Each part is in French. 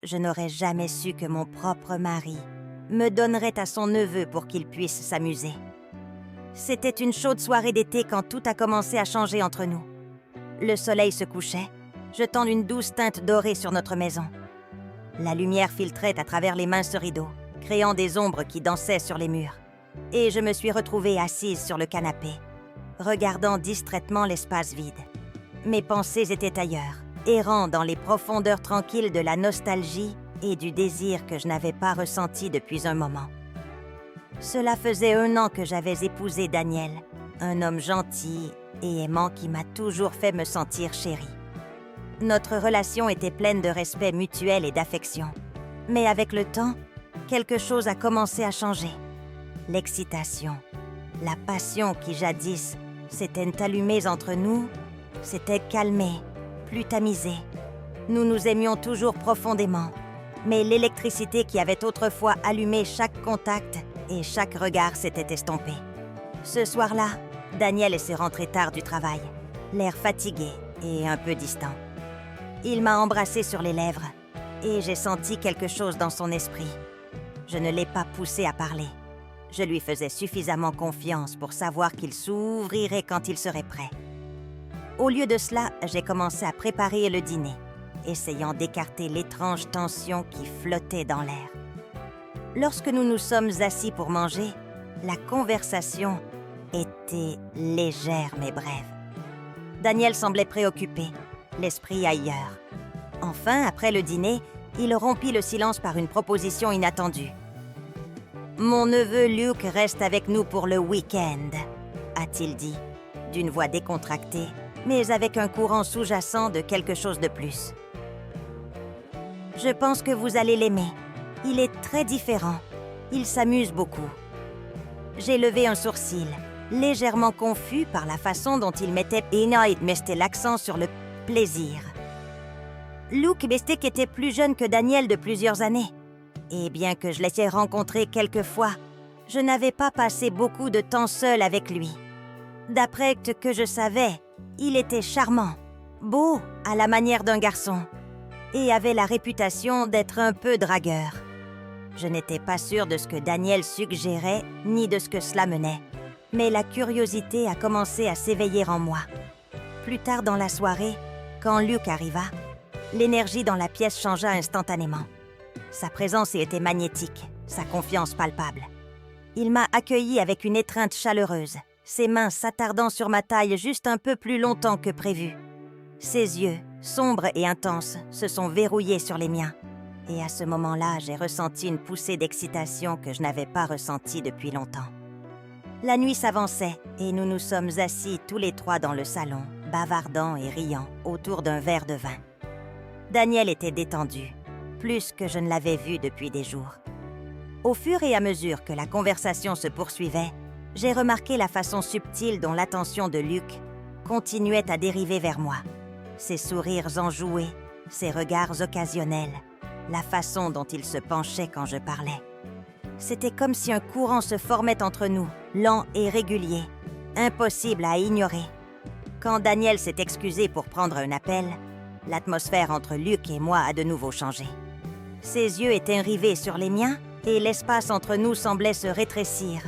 je n'aurais jamais su que mon propre mari me donnerait à son neveu pour qu'il puisse s'amuser. C'était une chaude soirée d'été quand tout a commencé à changer entre nous. Le soleil se couchait, jetant une douce teinte dorée sur notre maison. La lumière filtrait à travers les minces rideaux, créant des ombres qui dansaient sur les murs. Et je me suis retrouvée assise sur le canapé, regardant distraitement l'espace vide. Mes pensées étaient ailleurs, errant dans les profondeurs tranquilles de la nostalgie et du désir que je n'avais pas ressenti depuis un moment. Cela faisait 1 an que j'avais épousé Daniel, un homme gentil et aimant qui m'a toujours fait me sentir chérie. Notre relation était pleine de respect mutuel et d'affection. Mais avec le temps, quelque chose a commencé à changer. L'excitation, la passion qui jadis s'étaient allumées entre nous, s'était calmée, plus tamisée. Nous nous aimions toujours profondément, mais l'électricité qui avait autrefois allumé chaque contact et chaque regard s'était estompée. Ce soir-là, Daniel s'est rentré tard du travail, l'air fatigué et un peu distant. Il m'a embrassée sur les lèvres et j'ai senti quelque chose dans son esprit. Je ne l'ai pas poussé à parler. Je lui faisais suffisamment confiance pour savoir qu'il s'ouvrirait quand il serait prêt. Au lieu de cela, j'ai commencé à préparer le dîner, essayant d'écarter l'étrange tension qui flottait dans l'air. Lorsque nous nous sommes assis pour manger, la conversation était légère mais brève. Daniel semblait préoccupé, l'esprit ailleurs. Enfin, après le dîner, il rompit le silence par une proposition inattendue. « Mon neveu Luke reste avec nous pour le week-end », a-t-il dit, d'une voix décontractée, mais avec un courant sous-jacent de quelque chose de plus. « Je pense que vous allez l'aimer. Il est très différent. Il s'amuse beaucoup. » J'ai levé un sourcil, légèrement confus par la façon dont il mettait l'accent sur le plaisir. Luke Bestek était plus jeune que Daniel de plusieurs années. Et bien que je l'aies rencontré quelques fois, je n'avais pas passé beaucoup de temps seul avec lui. D'après ce que je savais, il était charmant, beau à la manière d'un garçon, et avait la réputation d'être un peu dragueur. Je n'étais pas sûre de ce que Daniel suggérait, ni de ce que cela menait. Mais la curiosité a commencé à s'éveiller en moi. Plus tard dans la soirée, quand Luke arriva, l'énergie dans la pièce changea instantanément. Sa présence y était magnétique, sa confiance palpable. Il m'a accueillie avec une étreinte chaleureuse, ses mains s'attardant sur ma taille juste un peu plus longtemps que prévu. Ses yeux, sombres et intenses, se sont verrouillés sur les miens. Et à ce moment-là, j'ai ressenti une poussée d'excitation que je n'avais pas ressentie depuis longtemps. La nuit s'avançait et nous nous sommes assis tous les trois dans le salon, bavardant et riant autour d'un verre de vin. Daniel était détendu, plus que je ne l'avais vu depuis des jours. Au fur et à mesure que la conversation se poursuivait, j'ai remarqué la façon subtile dont l'attention de Luke continuait à dériver vers moi. Ses sourires enjoués, ses regards occasionnels, la façon dont il se penchait quand je parlais. C'était comme si un courant se formait entre nous, lent et régulier, impossible à ignorer. Quand Daniel s'est excusé pour prendre un appel, l'atmosphère entre Luke et moi a de nouveau changé. Ses yeux étaient rivés sur les miens et l'espace entre nous semblait se rétrécir,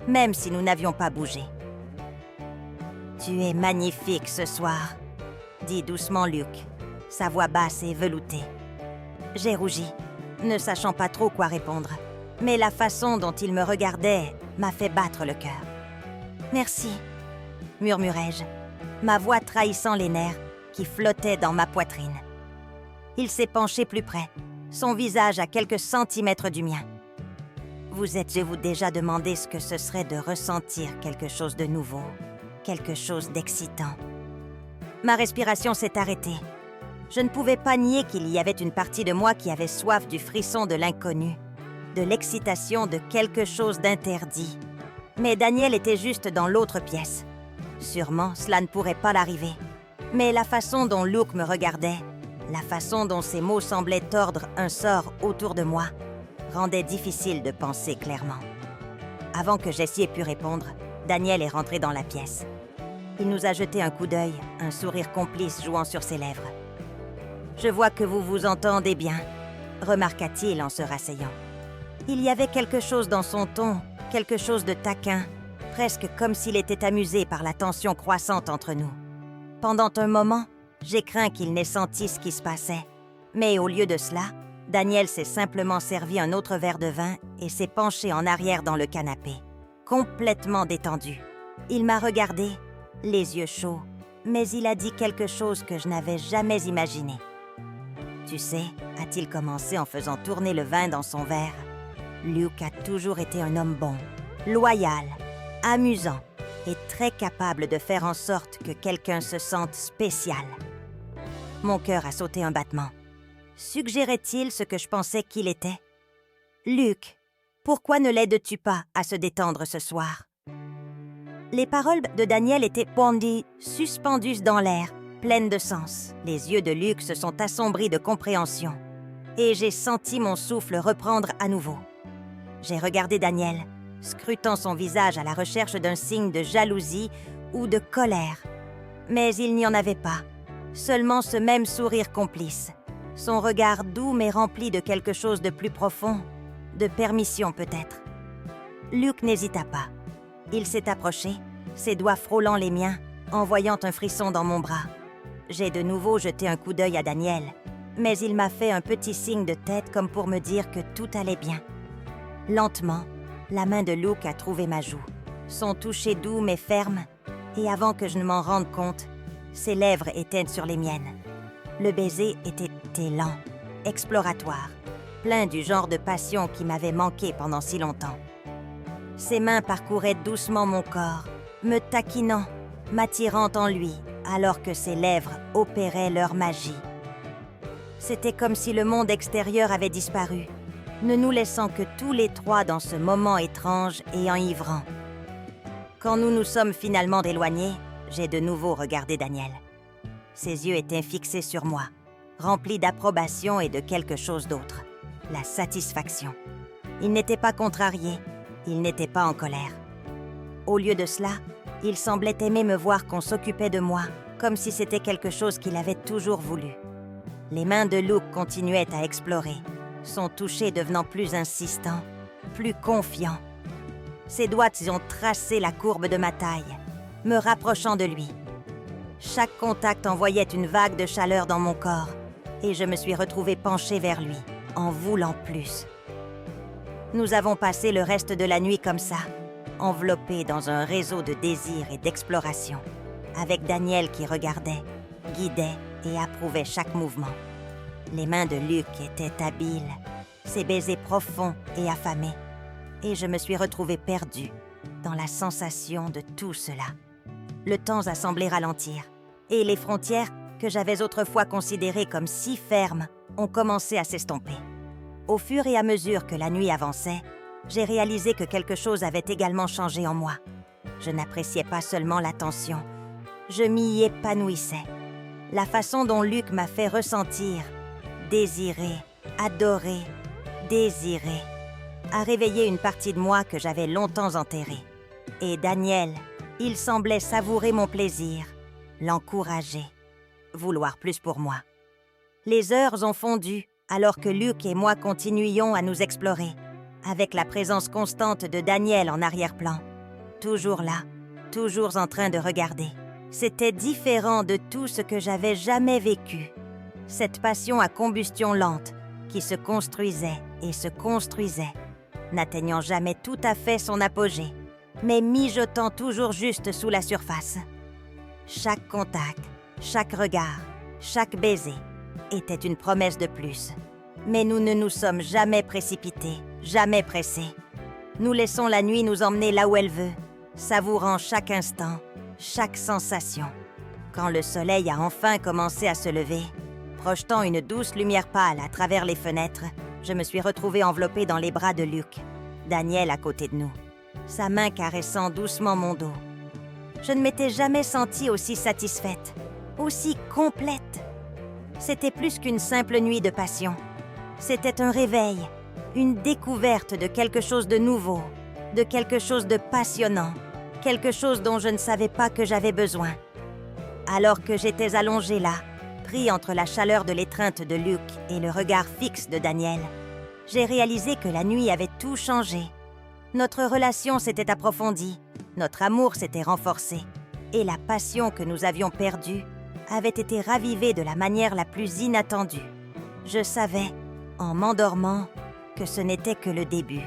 même si nous n'avions pas bougé. « Tu es magnifique ce soir », dit doucement Luke, sa voix basse et veloutée. J'ai rougi, ne sachant pas trop quoi répondre, mais la façon dont il me regardait m'a fait battre le cœur. « Merci », murmurai-je, ma voix trahissant les nerfs qui flottaient dans ma poitrine. Il s'est penché plus près, son visage à quelques centimètres du mien. « Vous êtes-vous déjà demandé ce que ce serait de ressentir quelque chose de nouveau, quelque chose d'excitant ?» Ma respiration s'est arrêtée. Je ne pouvais pas nier qu'il y avait une partie de moi qui avait soif du frisson de l'inconnu, de l'excitation de quelque chose d'interdit. Mais Daniel était juste dans l'autre pièce. Sûrement, cela ne pourrait pas l'arriver. Mais la façon dont Luke me regardait, la façon dont ses mots semblaient tordre un sort autour de moi, rendait difficile de penser clairement. Avant que j'essaie pu répondre, Daniel est rentré dans la pièce. Il nous a jeté un coup d'œil, un sourire complice jouant sur ses lèvres. « Je vois que vous vous entendez bien. remarqua-t-il en se rasseyant. Il y avait quelque chose dans son ton, quelque chose de taquin, presque comme s'il était amusé par la tension croissante entre nous. Pendant un moment, j'ai craint qu'il n'ait senti ce qui se passait. Mais au lieu de cela, Daniel s'est simplement servi un autre verre de vin et s'est penché en arrière dans le canapé, complètement détendu. Il m'a regardé, les yeux chauds, mais il a dit quelque chose que je n'avais jamais imaginé. « Tu sais, a-t-il commencé en faisant tourner le vin dans son verre, Luke a toujours été un homme bon, loyal, amusant et très capable de faire en sorte que quelqu'un se sente spécial. » Mon cœur a sauté un battement. Suggérait-il ce que je pensais qu'il était? « Luke, pourquoi ne l'aides-tu pas à se détendre ce soir? » Les paroles de Daniel étaient pendues, suspendues dans l'air, pleines de sens. Les yeux de Luke se sont assombris de compréhension. Et j'ai senti mon souffle reprendre à nouveau. J'ai regardé Daniel, scrutant son visage à la recherche d'un signe de jalousie ou de colère. Mais il n'y en avait pas, seulement ce même sourire complice. Son regard doux mais rempli de quelque chose de plus profond, de permission peut-être. Luke n'hésita pas. Il s'est approché, ses doigts frôlant les miens, envoyant un frisson dans mon bras. J'ai de nouveau jeté un coup d'œil à Daniel, mais il m'a fait un petit signe de tête comme pour me dire que tout allait bien. Lentement, la main de Luke a trouvé ma joue, son toucher doux mais ferme, et avant que je ne m'en rende compte, ses lèvres étaient sur les miennes. Le baiser était lent, exploratoire, plein du genre de passion qui m'avait manqué pendant si longtemps. Ses mains parcouraient doucement mon corps, me taquinant, m'attirant en lui, alors que ses lèvres opéraient leur magie. C'était comme si le monde extérieur avait disparu, ne nous laissant que tous les trois dans ce moment étrange et enivrant. Quand nous nous sommes finalement éloignés, j'ai de nouveau regardé Daniel. Ses yeux étaient fixés sur moi, remplis d'approbation et de quelque chose d'autre, la satisfaction. Il n'était pas contrarié, il n'était pas en colère. Au lieu de cela, il semblait aimer me voir qu'on s'occupait de moi, comme si c'était quelque chose qu'il avait toujours voulu. Les mains de Luke continuaient à explorer, son toucher devenant plus insistant, plus confiant. Ses doigts ont tracé la courbe de ma taille, me rapprochant de lui. Chaque contact envoyait une vague de chaleur dans mon corps, et je me suis retrouvée penchée vers lui, en voulant plus. Nous avons passé le reste de la nuit comme ça, enveloppés dans un réseau de désir et d'exploration, avec Daniel qui regardait, guidait et approuvait chaque mouvement. Les mains de Luke étaient habiles, ses baisers profonds et affamés, et je me suis retrouvée perdue dans la sensation de tout cela. Le temps a semblé ralentir, et les frontières que j'avais autrefois considérées comme si fermes ont commencé à s'estomper. Au fur et à mesure que la nuit avançait, j'ai réalisé que quelque chose avait également changé en moi. Je n'appréciais pas seulement l'attention, je m'y épanouissais. La façon dont Luke m'a fait ressentir, désirer, adorer, désirer, a réveillé une partie de moi que j'avais longtemps enterrée. Et Daniel, il semblait savourer mon plaisir, l'encourager, vouloir plus pour moi. Les heures ont fondu, alors que Luke et moi continuions à nous explorer, avec la présence constante de Daniel en arrière-plan. Toujours là, toujours en train de regarder. C'était différent de tout ce que j'avais jamais vécu. Cette passion à combustion lente, qui se construisait et se construisait, n'atteignant jamais tout à fait son apogée, mais mijotant toujours juste sous la surface. Chaque contact, chaque regard, chaque baiser était une promesse de plus. Mais nous ne nous sommes jamais précipités, jamais pressés. Nous laissons la nuit nous emmener là où elle veut, savourant chaque instant, chaque sensation. Quand le soleil a enfin commencé à se lever, projetant une douce lumière pâle à travers les fenêtres, je me suis retrouvée enveloppée dans les bras de Luke, Daniel à côté de nous, sa main caressant doucement mon dos. Je ne m'étais jamais sentie aussi satisfaite, aussi complète. C'était plus qu'une simple nuit de passion. C'était un réveil, une découverte de quelque chose de nouveau, de quelque chose de passionnant, quelque chose dont je ne savais pas que j'avais besoin. Alors que j'étais allongée là, pris entre la chaleur de l'étreinte de Luke et le regard fixe de Daniel, j'ai réalisé que la nuit avait tout changé. Notre relation s'était approfondie, notre amour s'était renforcé, et la passion que nous avions perdue avait été ravivée de la manière la plus inattendue. Je savais, en m'endormant, que ce n'était que le début.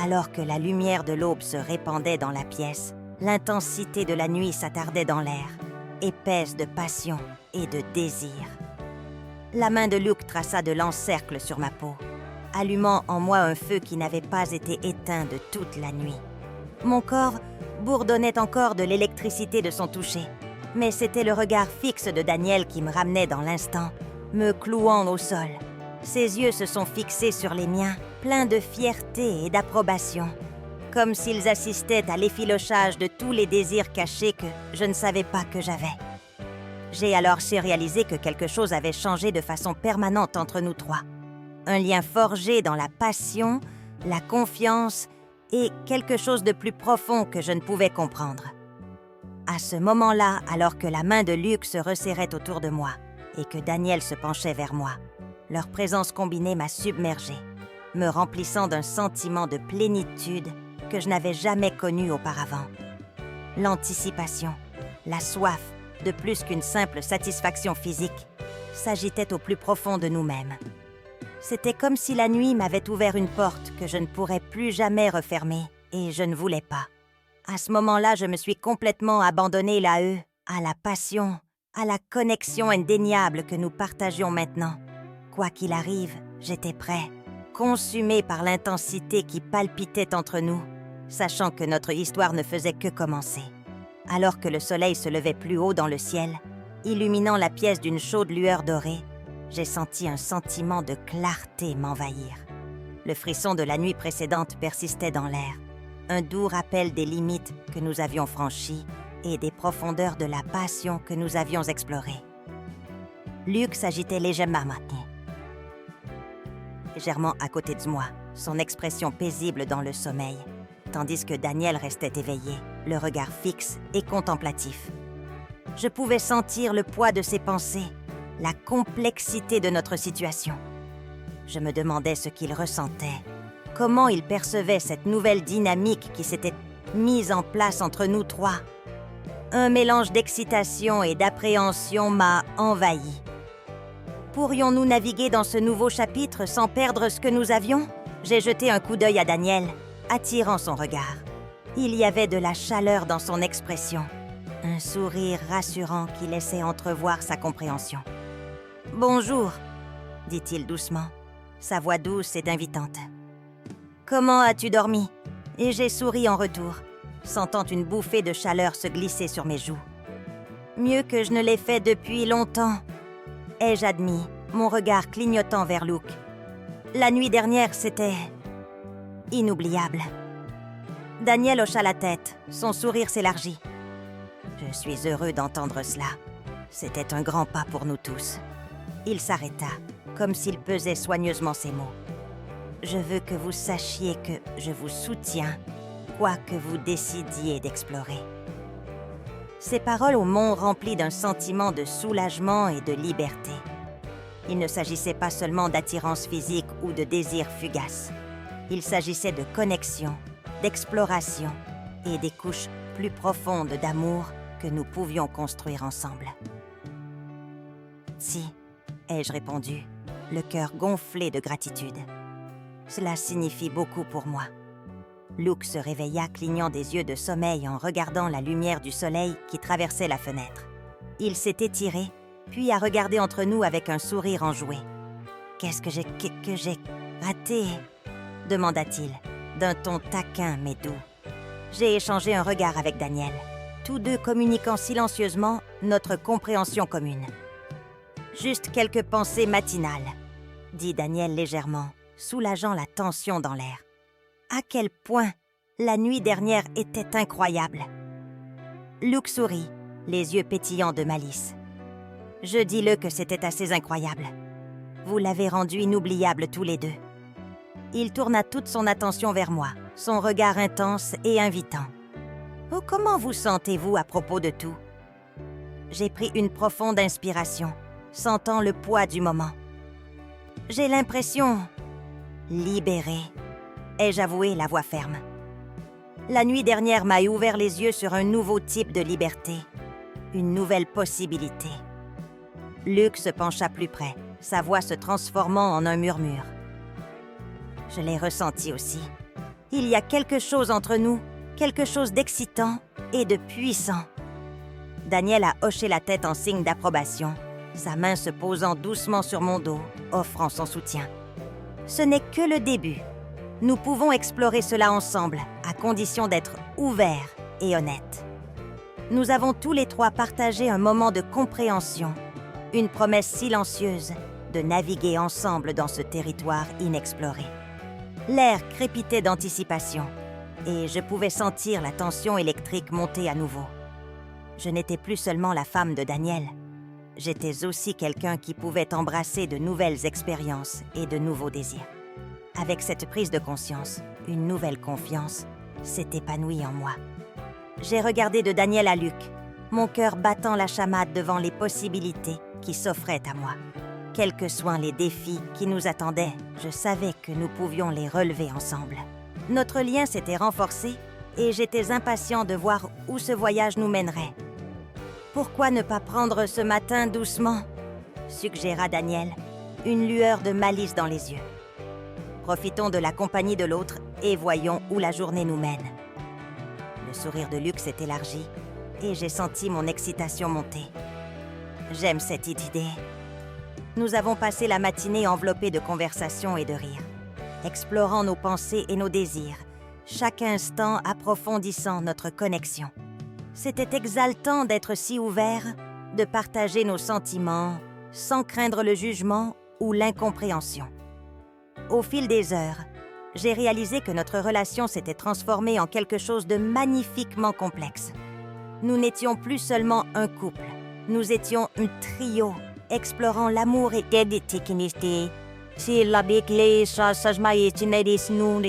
Alors que la lumière de l'aube se répandait dans la pièce, l'intensité de la nuit s'attardait dans l'air, épaisse de passion et de désir. La main de Luke traça de lents cercles sur ma peau, allumant en moi un feu qui n'avait pas été éteint de toute la nuit. Mon corps bourdonnait encore de l'électricité de son toucher, mais c'était le regard fixe de Daniel qui me ramenait dans l'instant, me clouant au sol. Ses yeux se sont fixés sur les miens, pleins de fierté et d'approbation, comme s'ils assistaient à l'effilochage de tous les désirs cachés que je ne savais pas que j'avais. J'ai alors su réaliser que quelque chose avait changé de façon permanente entre nous trois. Un lien forgé dans la passion, la confiance et quelque chose de plus profond que je ne pouvais comprendre. À ce moment-là, alors que la main de Luke se resserrait autour de moi et que Daniel se penchait vers moi, leur présence combinée m'a submergée, me remplissant d'un sentiment de plénitude que je n'avais jamais connu auparavant. L'anticipation, la soif de plus qu'une simple satisfaction physique, s'agitait au plus profond de nous-mêmes. C'était comme si la nuit m'avait ouvert une porte que je ne pourrais plus jamais refermer, et je ne voulais pas. À ce moment-là, je me suis complètement abandonnée à eux, à la passion, à la connexion indéniable que nous partagions maintenant. Quoi qu'il arrive, j'étais prêt, consumé par l'intensité qui palpitait entre nous, sachant que notre histoire ne faisait que commencer. Alors que le soleil se levait plus haut dans le ciel, illuminant la pièce d'une chaude lueur dorée, j'ai senti un sentiment de clarté m'envahir. Le frisson de la nuit précédente persistait dans l'air, un doux rappel des limites que nous avions franchies et des profondeurs de la passion que nous avions explorées. Luke s'agitait légèrement à côté de moi, son expression paisible dans le sommeil, tandis que Daniel restait éveillé, le regard fixe et contemplatif. Je pouvais sentir le poids de ses pensées, la complexité de notre situation. Je me demandais ce qu'il ressentait, comment il percevait cette nouvelle dynamique qui s'était mise en place entre nous trois. Un mélange d'excitation et d'appréhension m'a envahi. Pourrions-nous naviguer dans ce nouveau chapitre sans perdre ce que nous avions? J'ai jeté un coup d'œil à Daniel, attirant son regard. Il y avait de la chaleur dans son expression, un sourire rassurant qui laissait entrevoir sa compréhension. « Bonjour », dit-il doucement, sa voix douce et invitante. « Comment as-tu dormi ?» Et j'ai souri en retour, sentant une bouffée de chaleur se glisser sur mes joues. « Mieux que je ne l'ai fait depuis longtemps », ai-je admis, mon regard clignotant vers Luke. La nuit dernière, c'était inoubliable. Daniel hocha la tête, son sourire s'élargit. Je suis heureux d'entendre cela. C'était un grand pas pour nous tous. Il s'arrêta, comme s'il pesait soigneusement ses mots. Je veux que vous sachiez que je vous soutiens, quoi que vous décidiez d'explorer. Ces paroles m'ont rempli d'un sentiment de soulagement et de liberté. Il ne s'agissait pas seulement d'attirance physique ou de désir fugace. Il s'agissait de connexion, d'exploration et des couches plus profondes d'amour que nous pouvions construire ensemble. « Si », ai-je répondu, le cœur gonflé de gratitude. « Cela signifie beaucoup pour moi. » Luke se réveilla, clignant des yeux de sommeil en regardant la lumière du soleil qui traversait la fenêtre. Il s'est étiré, puis a regardé entre nous avec un sourire enjoué. « Qu'est-ce que j'ai raté ?» demanda-t-il, d'un ton taquin mais doux. J'ai échangé un regard avec Daniel, tous deux communiquant silencieusement notre compréhension commune. « Juste quelques pensées matinales, » dit Daniel légèrement, soulageant la tension dans l'air. À quel point la nuit dernière était incroyable. Luke sourit, les yeux pétillants de malice. Je dis-le que c'était assez incroyable. Vous l'avez rendu inoubliable tous les deux. Il tourna toute son attention vers moi, son regard intense et invitant. Oh, comment vous sentez-vous à propos de tout? J'ai pris une profonde inspiration, sentant le poids du moment. J'ai l'impression... libérée, ai-je avoué la voix ferme. La nuit dernière m'a ouvert les yeux sur un nouveau type de liberté, une nouvelle possibilité. Luc se pencha plus près, sa voix se transformant en un murmure. Je l'ai ressenti aussi. Il y a quelque chose entre nous, quelque chose d'excitant et de puissant. Daniel a hoché la tête en signe d'approbation, sa main se posant doucement sur mon dos, offrant son soutien. Ce n'est que le début. Nous pouvons explorer cela ensemble, à condition d'être ouverts et honnêtes. Nous avons tous les trois partagé un moment de compréhension, une promesse silencieuse de naviguer ensemble dans ce territoire inexploré. L'air crépitait d'anticipation et je pouvais sentir la tension électrique monter à nouveau. Je n'étais plus seulement la femme de Daniel. J'étais aussi quelqu'un qui pouvait embrasser de nouvelles expériences et de nouveaux désirs. Avec cette prise de conscience, une nouvelle confiance s'est épanouie en moi. J'ai regardé de Daniel à Luc, mon cœur battant la chamade devant les possibilités qui s'offraient à moi. Quels que soient les défis qui nous attendaient, je savais que nous pouvions les relever ensemble. Notre lien s'était renforcé et j'étais impatient de voir où ce voyage nous mènerait. « Pourquoi ne pas prendre ce matin doucement ?» suggéra Daniel, une lueur de malice dans les yeux. Profitons de la compagnie de l'autre et voyons où la journée nous mène. Le sourire de Luc s'est élargi et j'ai senti mon excitation monter. J'aime cette idée. Nous avons passé la matinée enveloppée de conversations et de rires, explorant nos pensées et nos désirs, chaque instant approfondissant notre connexion. C'était exaltant d'être si ouverts, de partager nos sentiments sans craindre le jugement ou l'incompréhension. Au fil des heures, j'ai réalisé que notre relation s'était transformée en quelque chose de magnifiquement complexe. Nous n'étions plus seulement un couple, nous étions un trio, explorant l'amour et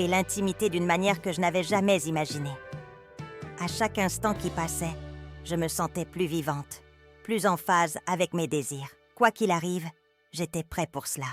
l'intimité d'une manière que je n'avais jamais imaginée. À chaque instant qui passait, je me sentais plus vivante, plus en phase avec mes désirs. Quoi qu'il arrive, j'étais prêt pour cela.